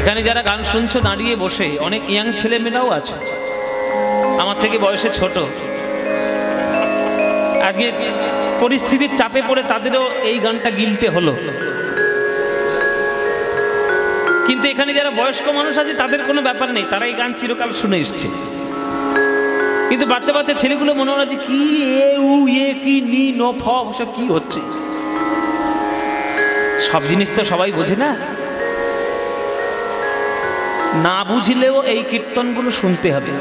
এখানে যারা গান শুনছো দাঁড়িয়ে বসে, অনেক ইয়াং ছেলেমেয়েরাও আছে, আমার থেকে বয়সে ছোট। আজকে পরিস্থিতির চাপে পড়ে তাদেরও এই গানটা গিলতে হলো। কিন্তু এখানে যারা বয়স্ক মানুষ আছে তাদের কোনো ব্যাপার নেই, তারা এই গান চিরকাল শুনে এসছে। কিন্তু বাচ্চা বাচ্চা ছেলেগুলো মনে হয় যে কি এ উ এ কি নি ন ফ সব কি হচ্ছে। সব জিনিস তো সবাই বোঝে না, না বুঝলেও এই কীর্তনগুলো শুনতে হবে।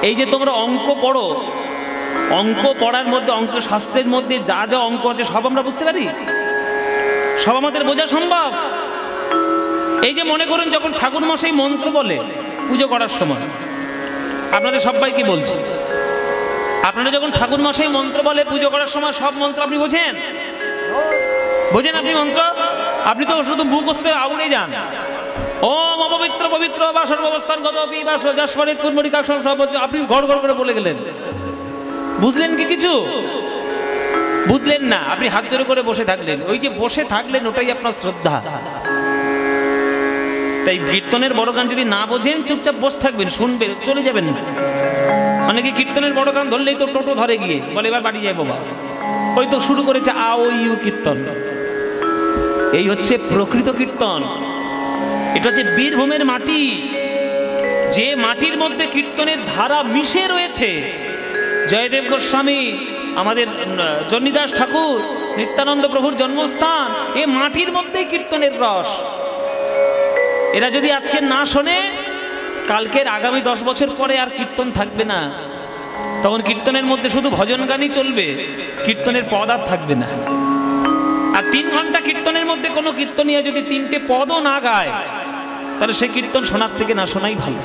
এই যে তোমরা অঙ্ক পড়ো, অঙ্ক পড়ার মধ্যে, অঙ্ক শাস্ত্রের মধ্যে যা যা অঙ্ক আছে সব আমরা বুঝতে পারি, সব আমাদের বোঝা সম্ভব। এই যে মনে করুন যখন ঠাকুর মশাই মন্ত্র বলে পুজো করার সময়, আপনাদের সবাইকে বলছি, আপনারা যখন ঠাকুর মশাই মন্ত্র বলে পুজো করার সময় সব মন্ত্র আপনি বোঝেন? বোঝেন আপনি মন্ত্র? আপনি তো শুধু মুখস্থ আউড়ে যান, ওম অপবিত্র পবিত্র বা সর্বাবস্থান গতপি বা যশপরিত পুরমরিকা সব আপনি গড় গড় করে বলে গেলেন। বুঝলেন কি কিছু? বুঝলেন না, আপনি হাত জোড় করে বসে থাকলেন। ওই যে বসে থাকলেন ওটাই আপনার শ্রদ্ধা। তাই কীর্তনের বড় গান যদি না বোঝেন চুপচাপ বসে থাকবেন, শুনবেন, চলে যাবেন না। অনেকে কীর্তনের বড় গান ধরলেই তো টোটো ধরে গিয়ে বলে এবার বাড়ি যায় বাবা, ওই তো শুরু করেছে আ ও ইউ কীর্তন। এই হচ্ছে প্রকৃত কীর্তন, এটা হচ্ছে বীরভূমের মাটি, যে মাটির মধ্যে কীর্তনের ধারা মিশে রয়েছে। জয়দেব গোস্বামী, আমাদের জন্নিদাস ঠাকুর, নিত্যানন্দ প্রভুর জন্মস্থান, এ মাটির মধ্যেই কীর্তনের রস। এরা যদি আজকে না শোনে, কালকের আগামী 10 বছর পরে আর কীর্তন থাকবে না। তখন কীর্তনের মধ্যে শুধু ভজন গানই চলবে, কীর্তনের পদ আর থাকবে না। আর 3 ঘন্টা কীর্তনের মধ্যে কোনো কীর্তনীয় যদি 3টে পদও না গায়, তাহলে সেই কীর্তন শোনার থেকে না শোনাই ভালো।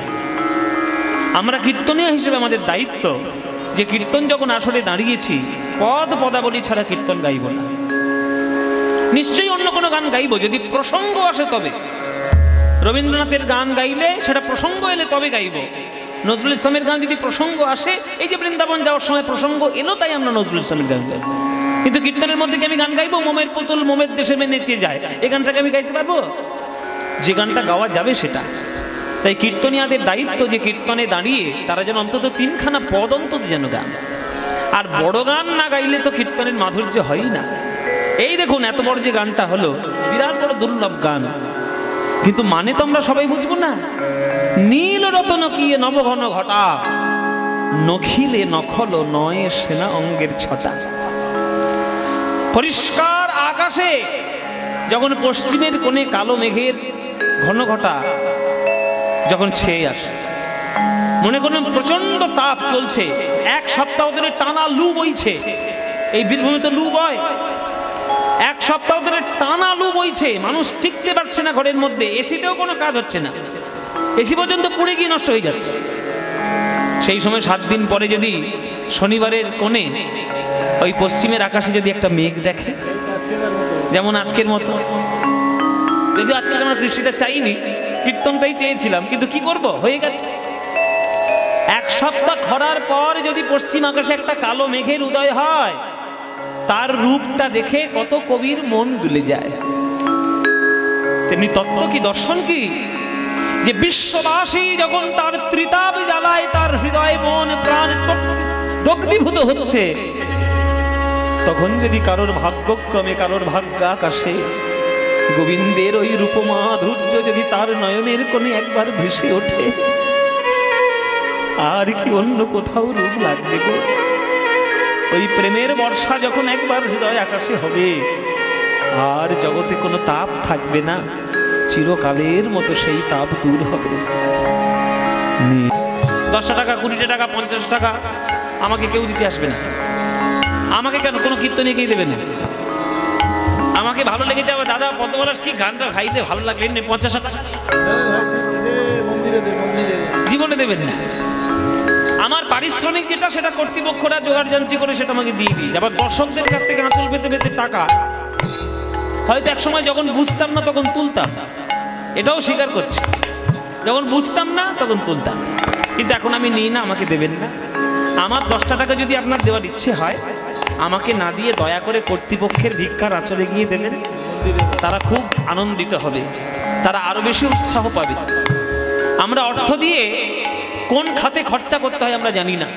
আমরা কীর্তনীয় হিসেবে আমাদের দায়িত্ব যে কীর্তন যখন আসলে দাঁড়িয়েছি, পদ পদাবলী ছাড়া কীর্তন গাইব না। নিশ্চয়ই অন্য কোনো গান গাইব যদি প্রসঙ্গ আসে তবে। রবীন্দ্রনাথের গান গাইলে সেটা প্রসঙ্গ এলে তবে গাইব। নজরুল ইসলামের গান যদি প্রসঙ্গ আসে, এই যে বৃন্দাবন যাওয়ার সময় প্রসঙ্গ এলো তাই আমরা নজরুল ইসলামের গান গাইব। কিন্তু কীর্তনের মধ্যে কি আমি গান গাইবো মোমের পুতুল মোমের দেশে মেনে নেচে যায়, এই গানটাকে আমি গাইতে পারবো? যে গানটা গাওয়া যাবে সেটা। তাই কীর্তনীয়াদের দায়িত্ব যে কীর্তনে দাঁড়িয়ে তারা যেন অন্তত 3খানা পদ অন্তত যেন গান। আর বড় গান না গাইলে তো কীর্তনের মাধুর্য হয়ই না। এই দেখুন এত বড় যে গানটা হলো, বিরাট বড় দুর্লভ গান, কিন্তু মানে তো আমরা সবাই বুঝবো না। নীল রতন কিয়ে নবঘন ঘটা, নখিলে নখল নয় সেনা অঙ্গের ছটা। পরিষ্কার আকাশে যখন পশ্চিমের কোণে কালো মেঘের ঘন ঘটা যখন ছেয়ে আসে, মনে করুন প্রচন্ড তাপ চলছে, 1 সপ্তাহ ধরে টানা লু বইছে। এই বীরভূমে তো লু বয়, 1 সপ্তাহ ধরে টানা লু বইছে, মানুষ টিকতে পারছে না ঘরের মধ্যে, এসিতেও কোনো কাজ হচ্ছে না, এসি পর্যন্ত পুড়ে গিয়ে নষ্ট হয়ে যাচ্ছে। সেই সময় 7 দিন পরে যদি শনিবারের কোণে ওই পশ্চিমের আকাশে যদি একটা মেঘ দেখে, যেমন আজকের মতো, যদিও আজকে আমরা বৃষ্টিটা চাইনি, কীর্তনটাই চেয়েছিলাম, কিন্তু কি করব, হয়ে গেছে। 1 সপ্তাহ খরার পর যদি পশ্চিম আকাশে একটা কালো মেঘের উদয় হয়, তার রূপটা দেখে কত কবির মন দুলে যায়। তেমনি তত্ত্ব কি, দর্শন কি, যে বিশ্ববাসী যখন তার ত্রিতাপ জ্বালায়, তার হৃদয় মন প্রাণ দগ্ধীভূত হচ্ছে, তখন যদি কারোর ভাগ্যক্রমে, কারোর ভাগ্য আকাশে গোবিন্দের ওই রূপমাধুর্য যদি তার নয়নের কোণে একবার ভেসে ওঠে, আর কি অন্য কোথাও রূপ লাগবে গো? ওই প্রেমের বর্ষা যখন একবার হৃদয় আকাশে হবে, আর জগতে কোনো তাপ থাকবে না, চিরকালের মতো সেই তাপ দূর হবে। 10 টাকা 20 টাকা 50 টাকা আমাকে কেউ দিতে আসবে না। আমাকে কেন, কোনো কীর্তনীয়কেই দেবে না। আমাকে ভালো লেগে যাবে, দাদা পদ্মবলাস কি গানটা গাইতে ভালো লাগবে, 50 টাকা জীবনে দেবেন না। আমার পারিশ্রমিক যেটা, সেটা কর্তৃপক্ষরা জোগাড় যন্ত্রী করে সেটা আমাকে দিয়ে দিই। আবার দর্শকদের কাছ থেকে আঁচল পেতে পেতে টাকা হয়তো এক সময় যখন বুঝতাম না তখন তুলতাম, এটাও স্বীকার করছি, যখন বুঝতাম না তখন তুলতাম, কিন্তু এখন আমি নিই না, আমাকে দেবেন না। আমার 10 টাকা যদি আপনার দেওয়ার ইচ্ছে হয়, আমাকে না দিয়ে দয়া করে কর্তৃপক্ষের ভিক্ষার আঁচলে গিয়ে দেবেন, তারা খুব আনন্দিত হবে। তারা আরো বেশি উৎসাহ পাবে। আমরা অর্থ দিয়ে কোন খাতে খরচা করতে হয় আমরা জানি না।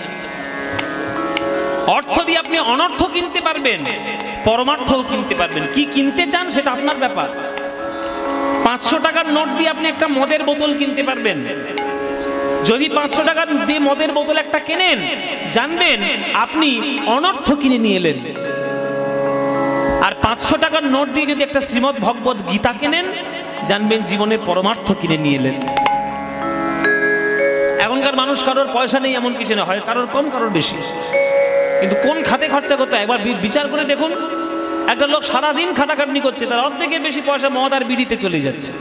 অর্থ দিয়ে আপনি অনর্থ কিনতে পারবেন, পরমার্থও কিনতে পারবেন। কি কিনতে চান সেটা আপনার ব্যাপার। 500 টাকার নোট দিয়ে আপনি একটা মদের বোতল কিনতে পারবেন। যদি 500 টাকা দিয়ে মদের বোতল একটা কেনেন, জানবেন আপনি অনর্থ কিনে নিয়ে এলেন। আর 500 টাকার নোট দিয়ে যদি একটা শ্রীমদ্ ভগবত গীতা কেনেন, জানবেন জীবনের পরমার্থ কিনে নিয়ে এলেন। এখনকার মানুষ কারোর পয়সা নেই এমন কিছু না, হয় কারোর কম কারোর বেশি, কিন্তু কোন খাতে খরচা করতে হয় একবার বিচার করে দেখুন। একটা লোক সারাদিন খাটাখাটনি করছে, তার অর্ধেকের বেশি পয়সা মদ আর বিড়িতে চলে যাচ্ছে,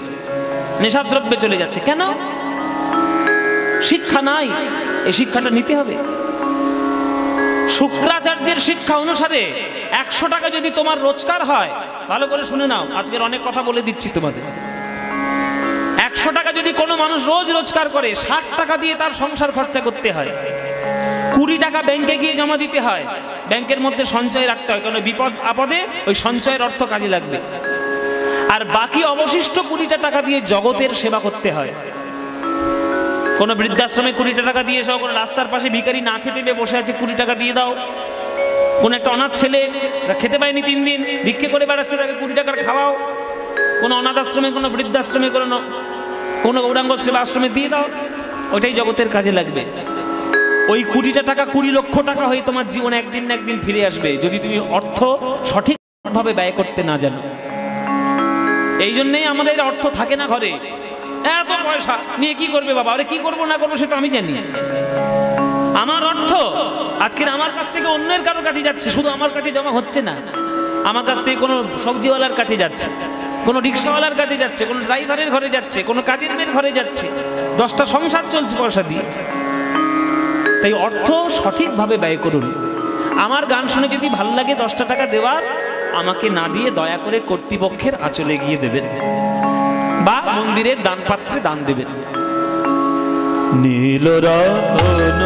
নেশাদ্রব্যে চলে যাচ্ছে। কেন? শিক্ষা নাই। এই শিক্ষাটা নিতে হবে। শুক্রাচার্যের শিক্ষা অনুসারে 100 টাকা যদি তোমার রোজগার হয়, ভালো করে শুনে নাও, আজকের অনেক কথা বলে দিচ্ছি তোমাদের। 100 টাকা যদি কোনো মানুষ রোজ রোজগার করে, 60 টাকা দিয়ে তার সংসার খরচা করতে হয়। 20 টাকা ব্যাংকে গিয়ে জমা দিতে হয়, ব্যাংকের মধ্যে সঞ্চয় রাখতে হয়, কারণ বিপদ আপদে ওই সঞ্চয়ের অর্থ কাজে লাগবে। আর বাকি অবশিষ্ট 20 টাকা দিয়ে জগতের সেবা করতে হয়। কোনো বৃদ্ধাশ্রমে 20 টাকা দিয়ে এসো, কোনো রাস্তার পাশে ভিখারি না খেতে পেয়ে বসে আছে, 20 টাকা দিয়ে দাও। কোন একটা অনাথ ছেলে খেতে পায়নি 3 দিন, ভিক্ষে করে বেড়াচ্ছে, তাকে 20 টাকার খাওয়াও। কোনো অনাথ আশ্রমে, কোনো বৃদ্ধাশ্রমে, কোনো গৌরাঙ্গ সেবা আশ্রমে দিয়ে দাও, ওইটাই জগতের কাজে লাগবে। ওই 20 টাকা 20 লক্ষ টাকা হয়ে তোমার জীবনে একদিন না একদিন ফিরে আসবে, যদি তুমি অর্থ সঠিকভাবে ব্যয় করতে না জানো। এই জন্যই আমাদের অর্থ থাকে না ঘরে। এত পয়সা নিয়ে কি করবে বাবা? আরে কি করবো না করবো সেটা আমি জানি। আমার অর্থ আজকের আমার কাছ থেকে অন্যের কারোর কাছে যাচ্ছে, শুধু আমার কাছে জমা হচ্ছে না। আমার কাছ থেকে কোনো সবজিওয়ালার কাছে যাচ্ছে, কোনো রিক্সাওয়ালার কাছে যাচ্ছে, কোনো ড্রাইভারের ঘরে যাচ্ছে, কোনো কাজের মেয়ের ঘরে যাচ্ছে। 10টা সংসার চলছে পয়সা দিয়ে। তাই অর্থ সঠিকভাবে ব্যয় করুন। আমার গান শুনে যদি ভালো লাগে 10টা টাকা দেওয়ার, আমাকে না দিয়ে দয়া করে কর্তৃপক্ষের আঁচলে গিয়ে দেবেন বা মন্দিরের দান পাত্রে দান দেবেন। নীল রতন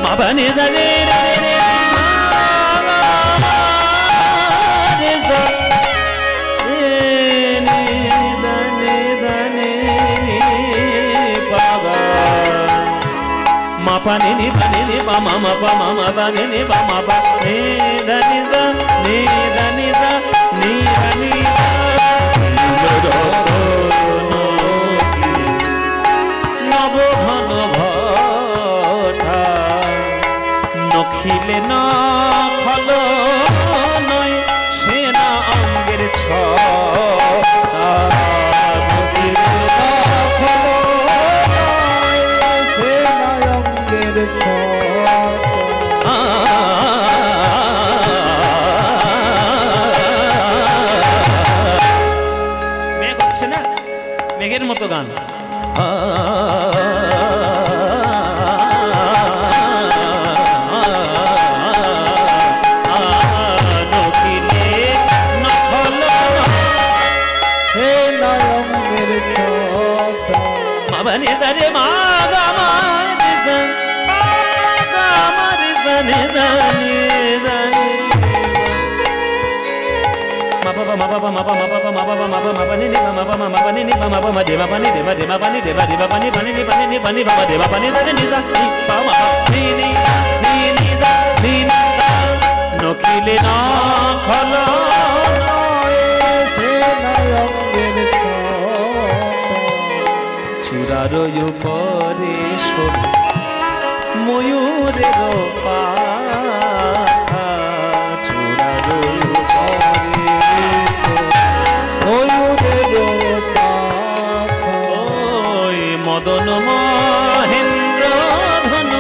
মাবানে জানে রে রে পানি নি পানি নি বা মামা বা মামা বা নি নি বা মা বা নে ধানি দা নে ধানি দা নি ধানি নব ঘন ভটা নখিলে না ফল নয় সেনা অঙ্গের ছ মেঘ হচ্ছে না, মেঘের মতো গান। মাবানে দারে মা নখিলে না ফল চূড়ার উপরে ময়ূরের পাখা, চূড়ার উপরে ময়ূরের পাখা, ওই মদন মহেন্দ্র ধন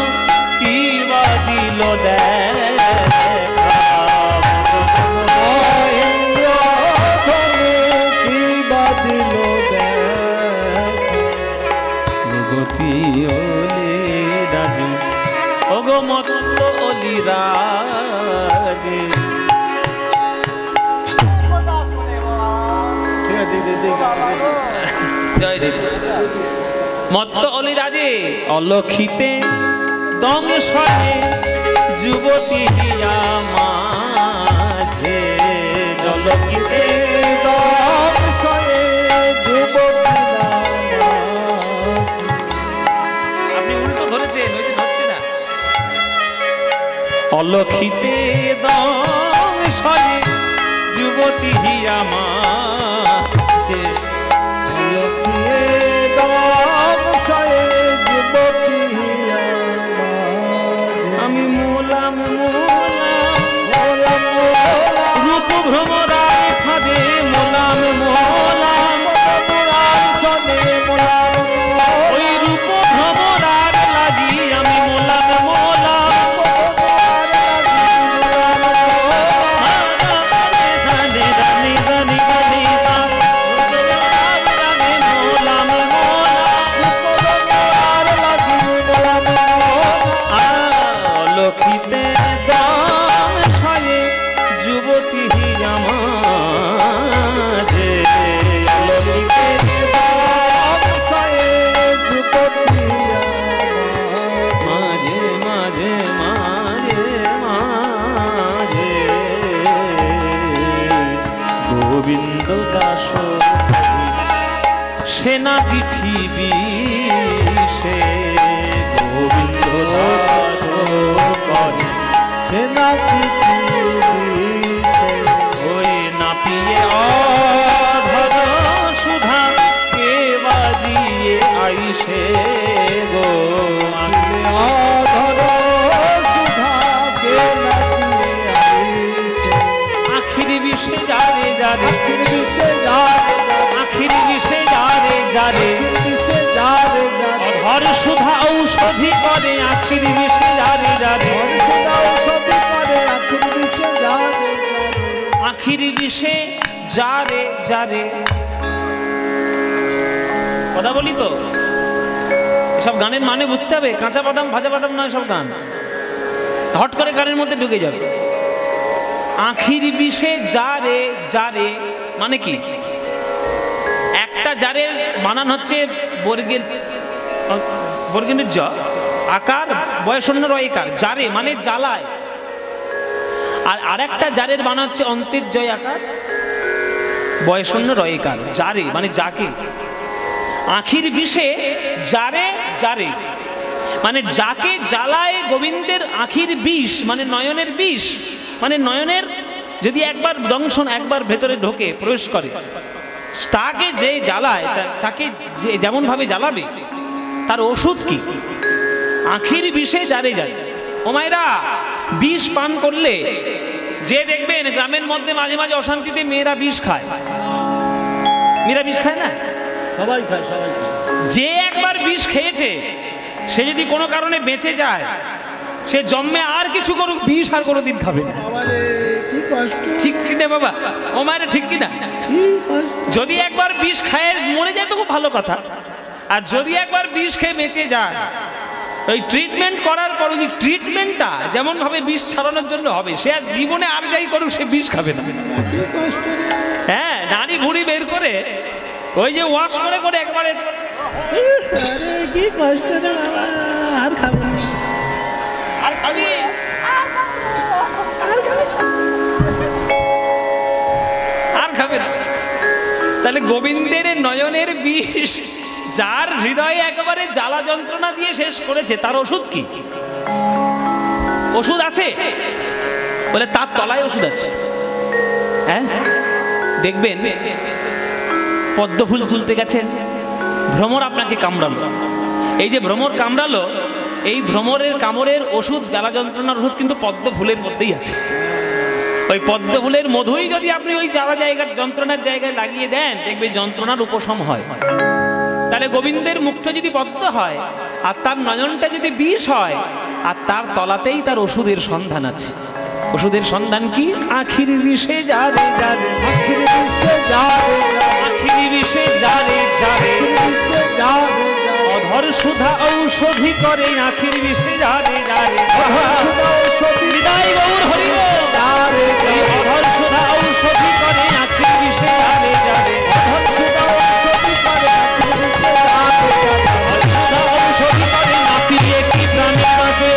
কি বা দিল দেখা, মহেন্দ্র ধন কি বা দিল দেখা, প্রগতি ওলে রাজু ওগো মত্ত অলি রাজে। মত্ত অলি রাজে অলক্ষিতে দংশনে যুবতী মাঝে, জলকিতে দংশনে অলক্ষিতে দংশয়ে যুবতী আমাছে, অলক্ষিতে দংশয়ে যুবতী আমাছে। আমি মোলাম মোলাম মোলাম মোলাম রূপ ভ্রমরায় ফাঁদে মোলাম মোলাম, মোলাম শোনে মোলাম মোলাম। ওই রূপ ভ্রমরার লাগি আমি মোলাম মোলাম। অলক্ষিতে দংশয়ে যুবতী আমাছে, অলক্ষিতে দংশয়ে যুবতী মাঝে মাঝে মাঝে মাঝে গোবিন্দ দাস সেনা পৃথিবী সে, গোবিন্দ দাস করে সেনা পৃথিবী ওই নাপিয়ে অধর সুধা কে বাজিয়ে আইসে গো, অধর সুধা কে নাচিয়ে আইসে। আখির বিষে যারে যারে, আখির বিষে যারে আখির বিষে যারে যারে, আখির বিষে যারে যারে অধর সুধা ঔষধি করে আখির বিষে যারে যারে, সুধা ঔষধি করে আখির বিষে যারে যারে। আখির বিষে যারে যারে। কথা বলি তো, এসব গানের মানে বুঝতে হবে, কাঁচা বাদাম ভাজা বাদাম নয় সব গান, হট করে গানের মধ্যে ঢুকে যাবে। আখির বিষে যারে যারে মানে কি? একটা জারের বানান হচ্ছে বর্গের বর্গের জ আকার বয়সন্য রয়কার, জারে মানে জ্বালায়। আর আরেকটা জারের বানান হচ্ছে অন্তের জয় আকার বয়সন্য রয়কার, জারে মানে যাকে। আখির বিষে যারে যারে মানে যাকে জ্বালায় গোবিন্দের আখির বিষ, মানে নয়নের বিষ, মানে নয়নের যদি একবার দংশন একবার ভেতরে ঢোকে প্রবেশ করে, তাকে যে জ্বালায় তাকে যে যেমন ভাবে জ্বালাবে তার ওষুধ কি? আখির বিষে যারে যারে। ও মায়েরা, বিষ পান করলে যে দেখবেন গ্রামের মধ্যে মাঝে মাঝে অশান্তিতে মেয়েরা বিষ খায়, মেয়েরা বিষ খায় না? সবাই খায় সবাই খায়। যে একবার বিষ খেয়েছে সে যদি কোনো কারণে বেঁচে যায়, সে জন্মে আর কিছু করুক বিষ আর কোনোদিন খাবে না। বাবারে কি কষ্ট, ঠিক কিনা বাবা? ও মায়েরা ঠিক কিনা? কি কষ্ট। যদি একবার বিষ খায় মরে যায় তো খুব ভালো কথা, আর যদি একবার বিষ খেয়ে বেঁচে যায়, ওই ট্রিটমেন্ট করার পর ওই ট্রিটমেন্টটা যেমন ভাবে বিষ ছাড়ানোর জন্য হবে, সে আর জীবনে আর যাই করুক সে বিষ খাবে না। কি কষ্ট রে। হ্যাঁ, নাড়ি ভুড়ি বের করে ওই যে ওয়াশ করে করে একবারে। আরে কি কষ্ট রে বাবা, আর খাবো না। আর খাবি? আর খাবে না। তাহলে গোবিন্দের নয়নের বিষ যার হৃদয়ে একেবারে জ্বালা যন্ত্রণা দিয়ে শেষ করেছে, তার ওষুধ কি? ওষুধ আছে? বলে তার তলায় ওষুধ আছে। হ্যাঁ, দেখবেন পদ্ম ফুল তুলতে গেছেন, ভ্রমর আপনাকে কামড়ালো, এই যে ভ্রমর কামড়ালো, এই ভ্রমরের কামড়ের ওষুধ, জ্বালা যন্ত্রণার ওষুধ কিন্তু পদ্ম ফুলের মধ্যেই আছে। ওই পদ্ম ফুলের মধুই যদি আপনি ওই জ্বালা জায়গার যন্ত্রণার জায়গায় লাগিয়ে দেন, দেখবে যন্ত্রণার উপশম হয়। তাহলে গোবিন্দের মুখটা যদি পদ্ম হয় আর তার নয়নটা যদি বিষ হয়, আর তার তলাতেই তার ওষুধের সন্ধান আছে। ওষুধের সন্ধান কি? আখির বিষে যারে যারে, আখির বিষে যারে যারে, আখির বিষে যারে যারে, আখির বিষে যারে যারে, অধর সুধা ঔষধি করে আখির বিষে যারে যারে, অধর সুধা ঔষধি হৃদয় গৌর হরি বল। যারে এই যারে, অধর সুধা ঔষধি করে আখির বিষে যারে যারে, অধর সুধা ঔষধি করে আখির বিষে যারে যারে, অধর সুধা ঔষধি করে নাপিয়ে কি প্রাণে বাঁচে,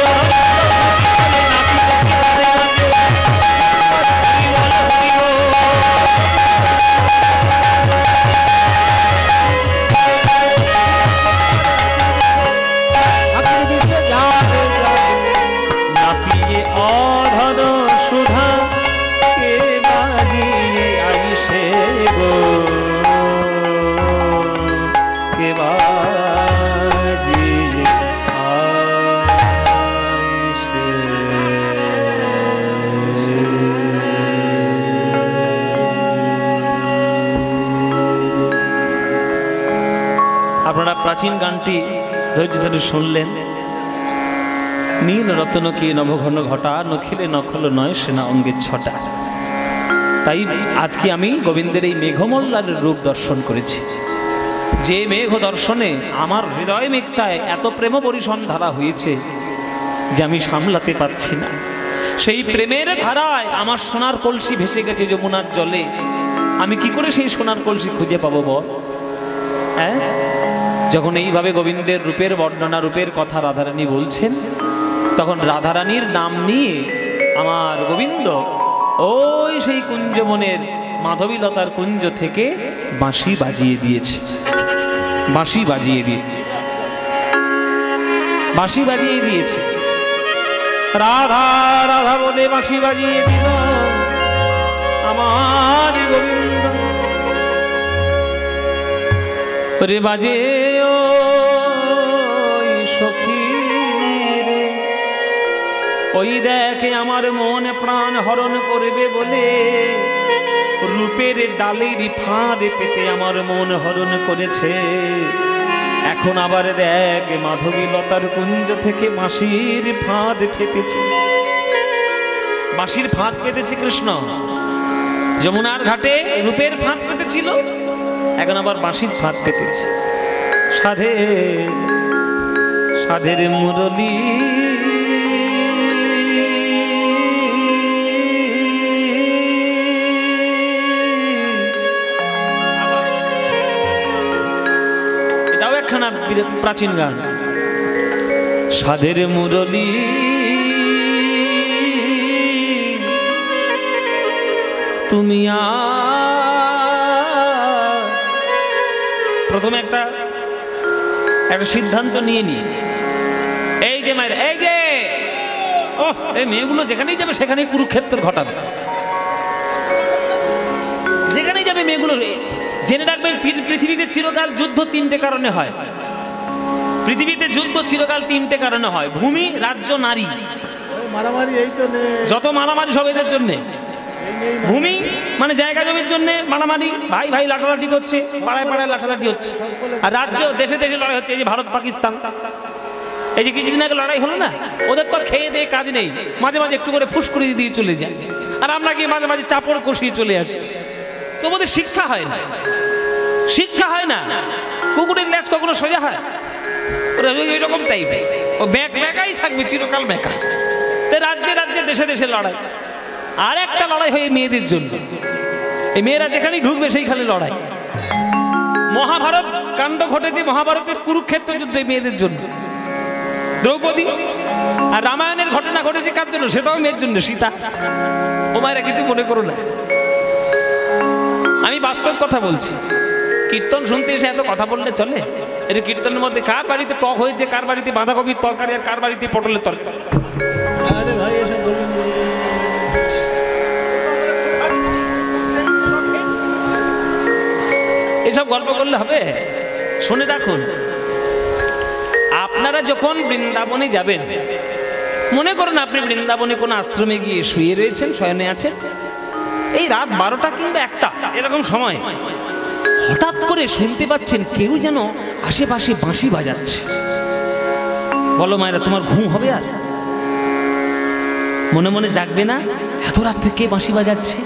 আখির বিষে যারে যারে, নাপিয়ে আপনারা প্রাচীন গানটি ধৈর্য ধরে শুনলেন। নীল রতন কি নবঘন ঘটা, নখিলে নখল নয় সেনা অঙ্গের ছটা। তাই আজকে আমি গোবিন্দের এই মেঘমল্লার রূপ দর্শন করেছি, যে মেঘ দর্শনে আমার হৃদয় মেঘটায় এত প্রেম বরিশন ধারা হয়েছে যে আমি সামলাতে পারছি না। সেই প্রেমের ধারায় আমার সোনার কলসি ভেসে গেছে যমুনার জলে। আমি কি করে সেই সোনার কলসি খুঁজে পাবো বল? হ্যাঁ, যখন এইভাবে গোবিন্দের রূপের বর্ণনা, রূপের কথা রাধারানী বলছেন, তখন রাধারানীর নাম নিয়ে আমার গোবিন্দ ওই সেই কুঞ্জবনের মাধবীলতার কুঞ্জ থেকে বাঁশি বাজিয়ে দিয়েছে। বাঁশি বাজিয়ে দিয়েছে রাধা রাধা বলে বাঁশি বাজিয়ে দিল আমার গোবিন্দ। রে বাজে ও সখী রে, ওই দেখে আমার মন প্রাণ হরণ করবে বলে রূপের ডালের ফাঁদে পেতে আমার মন হরণ করেছে। এখন আবার দেখ মাধবীলতার কুঞ্জ থেকে বাঁশির ফাঁদ পেতেছে। বাঁশির ফাঁদ পেতেছে কৃষ্ণ। যমুনার ঘাটে রূপের ফাঁদ পেতেছিল, এখন আবার বাঁশির ফাঁদ পেতেছে। সাধের মুরলী প্রাচীন গান। সাধের মুরলী তুমি প্রথমে একটা সিদ্ধান্ত নিয়ে নি। এই যে মায়ের এই যে এই মেয়েগুলো যেখানেই যাবে সেখানেই কুরুক্ষেত্র ঘটাবে। যেখানেই যাবে মেয়েগুলো জেনে রাখবেন, পৃথিবীতে চিরকাল যুদ্ধ তিনটে কারণে হয়। পৃথিবীতে যুদ্ধ চিরকাল তিনটে কারণে হয়: ভূমি, রাজ্য, নারী। মারামারি এই তো নেই, যত মারামারি সব এদের জন্যে। ভূমি মানে জায়গা জমির জন্য মারামারি, ভাই ভাই লাঠালাঠি করছে, পাড়ায় পাড়ায় লাঠালাঠি হচ্ছে। আর রাজ্য, দেশে দেশে লড়াই হচ্ছে। এই যে ভারত পাকিস্তান, এই যে কিছুদিন আগে লড়াই হলো না, ওদের তো খেয়ে দিয়ে কাজ নেই, মাঝে মাঝে একটু করে ফুসকুড়ি দিয়ে চলে যায়। আর আমরা কি মাঝে মাঝে চাপড় কষিয়ে চলে আসি। তো ওদের শিক্ষা হয় না, শিক্ষা হয় না। কুকুরের লেজ কখনো সোজা হয়? এইরকম টাইপের ও ব্যাকাই থাকবে, চিরকাল ব্যাকা। তো রাজ্যে রাজ্যে দেশে দেশে লড়াই। আর একটা লড়াই হয় মেয়েদের জন্য। এই মেয়েরা যেখানেই ঢুকবে সেইখানে লড়াই। মহাভারত কাণ্ড ঘটেছে, মহাভারতের কুরুক্ষেত্র যুদ্ধে মেয়েদের জন্য, দ্রৌপদী। আর রামায়ণের ঘটনা ঘটেছে কার জন্য? সেটাও মেয়ের জন্য, সীতা। ও মায়েরা কিছু মনে করো না, আমি বাস্তব কথা বলছি। কীর্তন শুনতে এসে এত কথা বললে চলে? এটা কীর্তনের মধ্যে কার বাড়িতে টক হয়েছে, কার বাড়িতে বাঁধাকপির তরকারি, আর কার বাড়িতে পটলের তরকারি। আরে ভাই এসব বলুন, এসব গল্প করলে হবে? শুনে রাখুন, আপনারা যখন বৃন্দাবনে যাবেন, মনে করুন আপনি বৃন্দাবনে কোনো আশ্রমে গিয়ে শুয়ে রয়েছেন, শয়নে আছেন, এই রাত 12টা কিংবা 1টা এরকম সময় হঠাৎ করে শুনতে পাচ্ছেন কেউ যেন আশেপাশে বাঁশি বাজাচ্ছে। বলো মায়েরা, তোমার ঘুম হবে? আর মনে মনে জাগবে না এত রাত্রে কে বাঁশি বাজাচ্ছে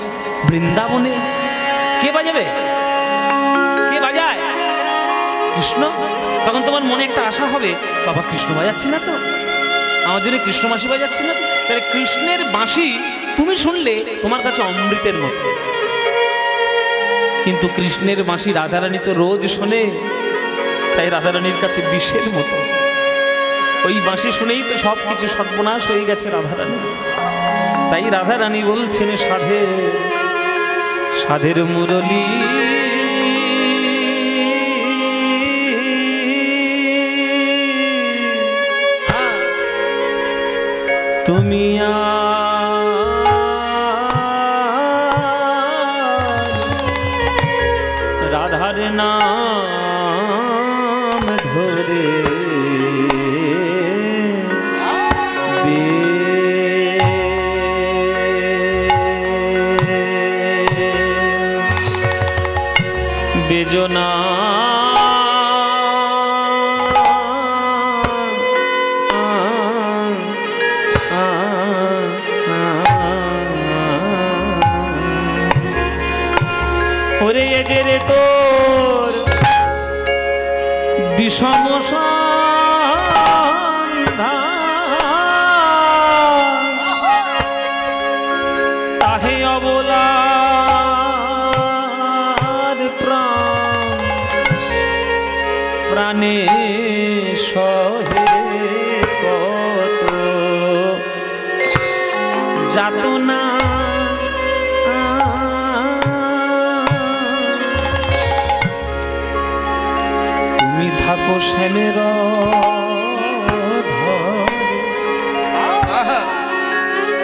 বৃন্দাবনে? কে বাজাবে? কে বাজায়? কৃষ্ণ। তখন তোমার মনে একটা আশা হবে, বাবা কৃষ্ণ বাজাচ্ছে না তো, আমার জন্য কৃষ্ণ বাঁশি বাজাচ্ছে না তো। তাহলে কৃষ্ণের বাঁশি তুমি শুনলে তোমার কাছে অমৃতের মতো। কিন্তু কৃষ্ণের বাঁশি রাধারানী তো রোজ শোনে, তাই রাধারানীর কাছে বিষের মতো। ওই বাঁশি শুনেই তো সব কিছু সর্বনাশ হয়ে গেছে রাধারানী। তাই রাধারানী বলছেন, সাধের মুরলী তুমি রাধার নাম ধরে বেজনা বিষম সন্ধান তাহে অবলার প্রাণ প্রাণে সহে কত যাতনা তুমি থাকো শ্যামের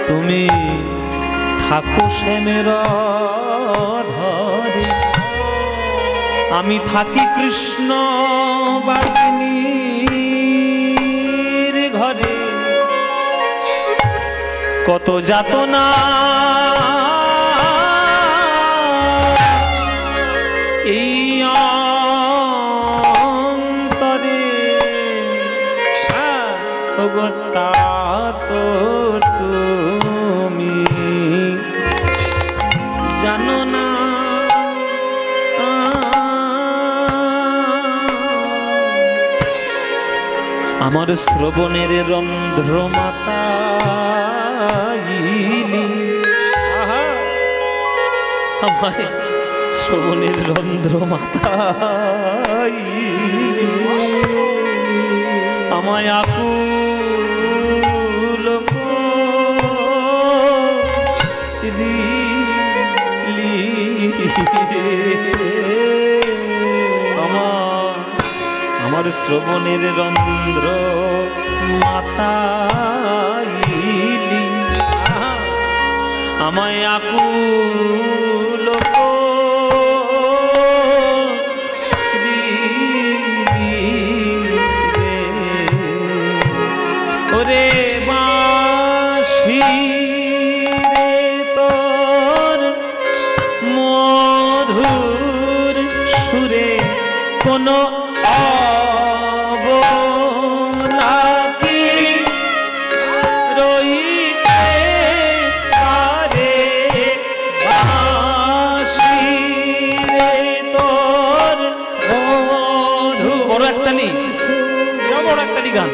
তুমি থাকো শ্যামের ধরে আমি থাকি কৃষ্ণ বাগিনীর ঘরে কত যাতনা এই অন্তরে তা তো তুমি জানো না আমার শ্রবণের রন্ধ্র মাতাইলি আমার শ্রবণের রন্ধ্র মাতাইলি আমায় আকুল করিলি আমার শ্রবণের রন্ধ্র মাতাইলি আমায় আকুল ওরে বাঁশি রে তোর মধুর সুরে কোন অবলা কি রইতে পারে বাঁশি রে তোর মধুর বড় একটা নি বড় একটা নি গান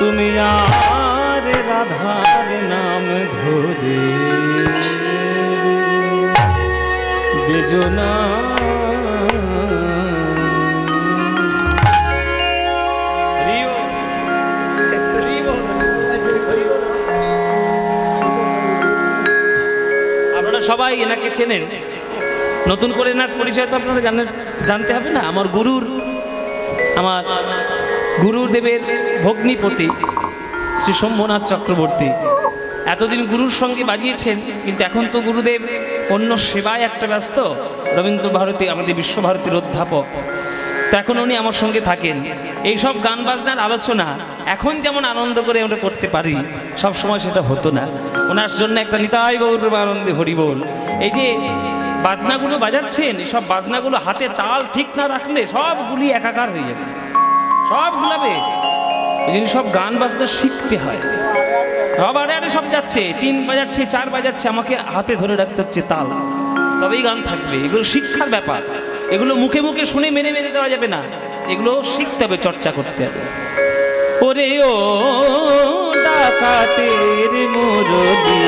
তুমি আর রাধার নাম ধরে বেজনা আপনারা সবাই এনাকে চেনেন, নতুন করে এনার পরিচয় তো আপনারা জানতে হবে না। আমার গুরুদেবের ভগ্নিপতি শ্রী শম্ভুনাথ চক্রবর্তী এতদিন গুরুর সঙ্গে বাজিয়েছেন, কিন্তু এখন তো গুরুদেব অন্য সেবায় একটা ব্যস্ত, রবীন্দ্র ভারতী আমাদের বিশ্বভারতীর অধ্যাপক। তো এখন উনি আমার সঙ্গে থাকেন। এইসব গান বাজনার আলোচনা এখন যেমন আনন্দ করে আমরা করতে পারি, সব সময় সেটা হতো না। ওনার জন্য একটা নিতাই গৌর আনন্দে হরিবোল। এই যে বাজনাগুলো বাজাচ্ছেন, সব বাজনাগুলো হাতে তাল ঠিক না রাখলে সবগুলি একাকার হয়ে যাবে, সব গুলাবে। এই জন্য সব গান বাজনা শিখতে হয়। সব আড়ে আড়ে সব যাচ্ছে, 3 বাজাচ্ছে 4 বাজাচ্ছে, আমাকে হাতে ধরে রাখতে হচ্ছে তাল, তবেই গান থাকবে। এগুলো শিক্ষার ব্যাপার, এগুলো মুখে মুখে শুনে মেনে মেনে দেওয়া যাবে না, এগুলো শিখতে হবে, চর্চা করতে হবে। ওরে ও ডাকাতের মুরলি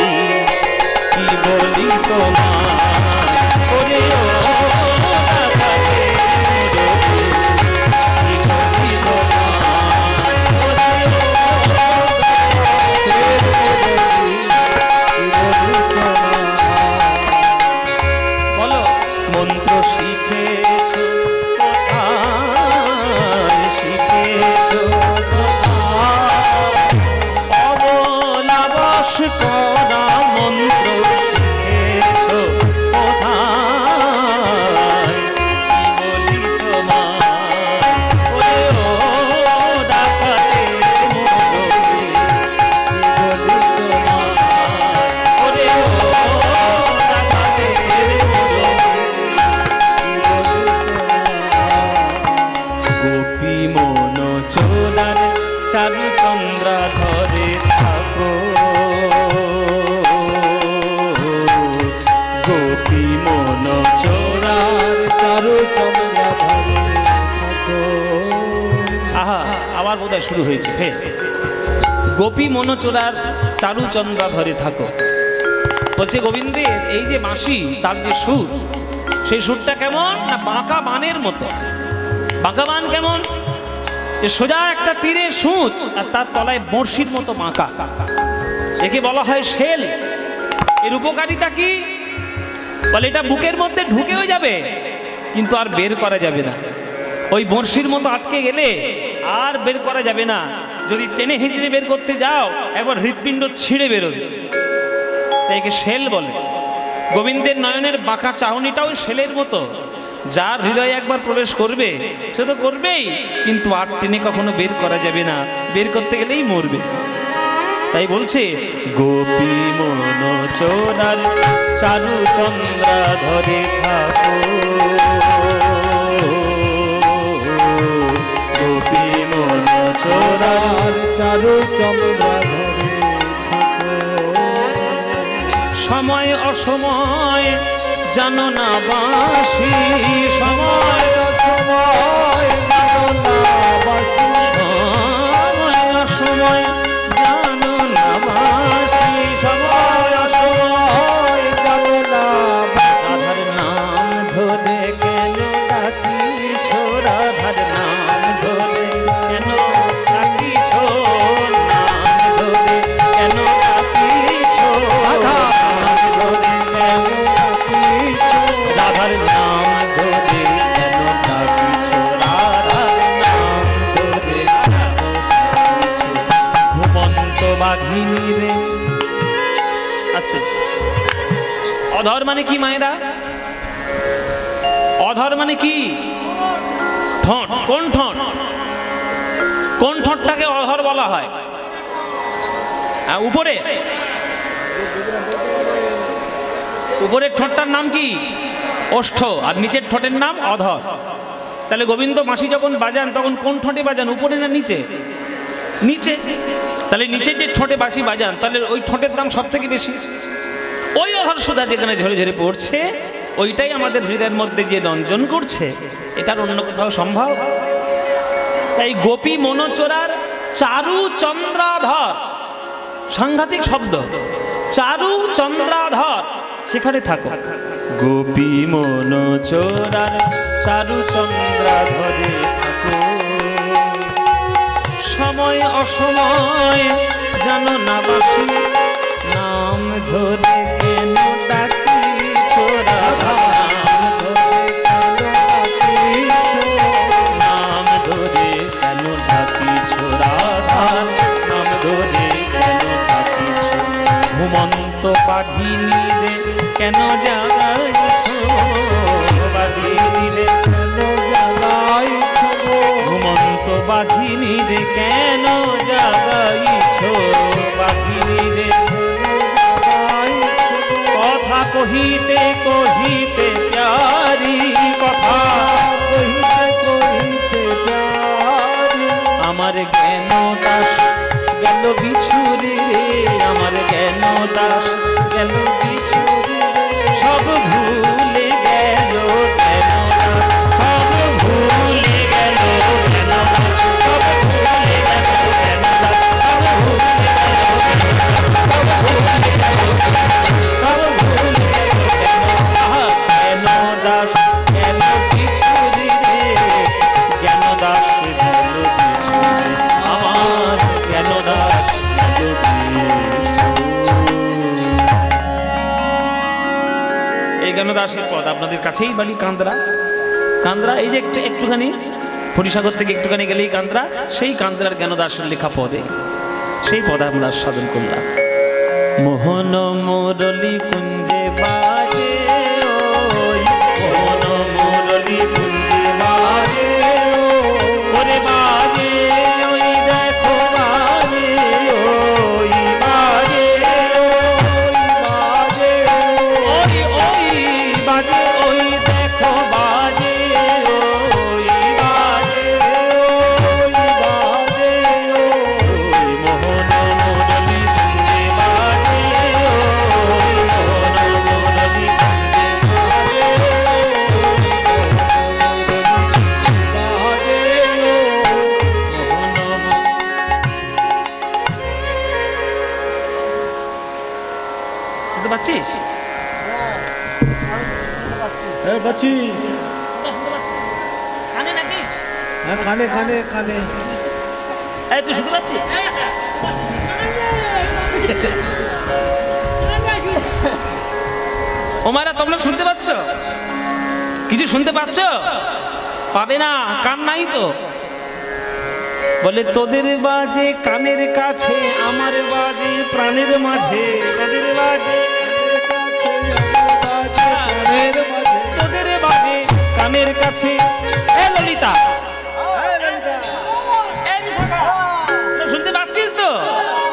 কি বলি তোমার, ওরে ও শুরু হয়েছে ফের। গোপী মনোচোরার চারুচন্দ্রা ধরে থাকো, বলছে গোবিন্দের এই যে বাঁশি, তার যে সুর, সেই সুরটা কেমন না বাঁকা বানের মতো। বাঁকা বান কেমন? সোজা একটা তীরে সূচ আর তার তলায় বড়শির মতো বাঁকা, একে বলা হয় শেল। এর উপকারিতা কি? বলে এটা বুকের মধ্যে ঢুকেও যাবে কিন্তু আর বের করা যাবে না। ওই বড়শির মতো আটকে গেলে আর বের করা যাবে না। যদি টেনে হিঁচড়ে বের করতে যাও একবার হৃৎপিণ্ড ছিঁড়ে বেরোবে, তাই একে শেল বলে। গোবিন্দের নয়নের বাঁকা চাহনিটাও শেলের মতো, যার হৃদয়ে একবার প্রবেশ করবে সে তো করবেই, কিন্তু আর টেনে কখনো বের করা যাবে না, বের করতে গেলেই মরবে। তাই বলছে গোপী মনোচোরার চারুচন্দ্রা ধরে থাকো, গোপী মনোচোরার চারুচন্দ্রা ধরে থাকো। সময় অসময় জানো না বাঁশি, সময় অসময় জানো না বাঁশি, সময় অসময় জানো না বাঁশি, সময় অসময় জানো না বাঁশি। রাধার নাম ধরে কেন ডাকিছ, রাধার নাম ধরে কেন ডাকিছ, নাম ধরে কেন ডাকিছ, রাধার নাম ধরে কেন ডাকিছ, রাধার নাম ধরে ঘুমন্ত বাঘিনী রে। আস্তে। অধর মানে কি মায়েরা? অধর মানে কি? ঠোঁট। কোন ঠোঁট? কোন ঠোঁটটাকে অধর বলা হয়? উপরে, উপরের ঠোঁটটার নাম কি? ওষ্ঠ। আর নিচের ঠোঁটের নাম অধর। তাহলে গোবিন্দ বাঁশি যখন বাজান তখন কোন ঠোঁটে বাজান, উপরে না নিচে? নিচে। তাহলে নিচে যে ঠোঁটে বাঁশি বাজান তাহলে ওই ঠোঁটের দাম সব থেকে বেশি। ওই অধর সুধা যেখানে ঝরে ঝরে পড়ছে ওইটাই আমাদের হৃদয়ের মধ্যে যে রঞ্জন করছে, এটার অন্য কোথাও সম্ভব? তাই গোপী মনোচোরার চারু চন্দ্রাধর, সাংঘাতিক শব্দ, চারু চন্দ্রাধর, সেখানে থাকো। গোপী মন চোরার চারু চন্দ্রাধরে থাকো, সময় অসময় জানো না বাসি, নাম ধরে কেন ডাকি ছোড়া, নাম ধরে কেন ডাকি ছোড়া, নাম ধরে কেন ডাকি ছোড়া। ঘুমন্ত পাখিনী রে কেন জাগাইছ, বাঘিনী রে কেন জাগাইছ, ঘুমন্ত বাঘিনী রে কেন জাগাইছ, বাঘিনী রে কথা কহিতে কহিতে প্যারি, কথা কহিতে কহিতে প্যারি, আমার জ্ঞান দাস গেল বিছুরি রে, আমার জ্ঞান দাস গেল বিছুরি, সব ভুলে গেল জ্ঞান দাস, সব ভুলে গেল জ্ঞান দাস, সব ভুলে গেল জ্ঞান দাস, সব ভুলে গেল, সব ভুলে গেল জ্ঞান দাস, গেল বিছুরি রে, জ্ঞান দাস গেল বিছুরি, আমার জ্ঞান দাস গেল বিছুরি। এই জ্ঞানদাসের পদ আপনাদের কাছেই বাড়ি কান্দ্রা, কান্দ্রা এই যে একটুখানি হরিসাগর থেকে একটুখানি গেলেই কান্দ্রা, সেই কান্দ্রার জ্ঞানদাসের লেখা পদে সেই পদ আমরা সাধন করলাম। মোহন মুরলী কুঞ্জে বাজে, ওই মোহন মুরলী কুঞ্জে বাজে, ওরে বাজে ওই দেখো বাজে, ওই বাজে ওই বাজে, ওই দেখো বাজে, ওই বাজে ওই মোহন মুরলী কুঞ্জে বাজে, ওই মোহন মুরলী কুঞ্জে বাজে, পাচ্ছিস? হ্যাঁ পাচ্ছি, কানে নাকি? হ্যাঁ কানে কানে কানে। এই তুই শুনতে পাচ্ছিস? ও মায়েরা তোমরা শুনতে পাচ্ছ? কিছু শুনতে পাচ্ছ? পাবে না, কান নাই তো। বলে তোদের বাজে কানের কাছে, আমার বাজে প্রাণের মাঝে, তোদের বাজে তোদের বাজে কানের কাছে। এ ললিতা, শুনতে পাচ্ছিস তো?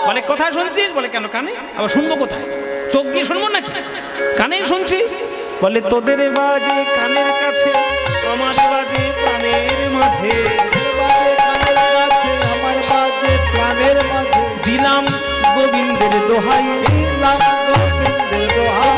বলে কোথায় শুনছিস? বলে কেন কানে? আবার শুনবো কোথায়? চোখ দিয়ে শুনবো নাকি? কানেই শুনছি। বলে তোদের বাজে কানের কাছে, আমার বাজে প্রাণের মাঝে, আমার বাজে প্রাণের মাঝে, দিলাম গোবিন্দের দোহাই, দিলাম গোবিন্দের দোহাই,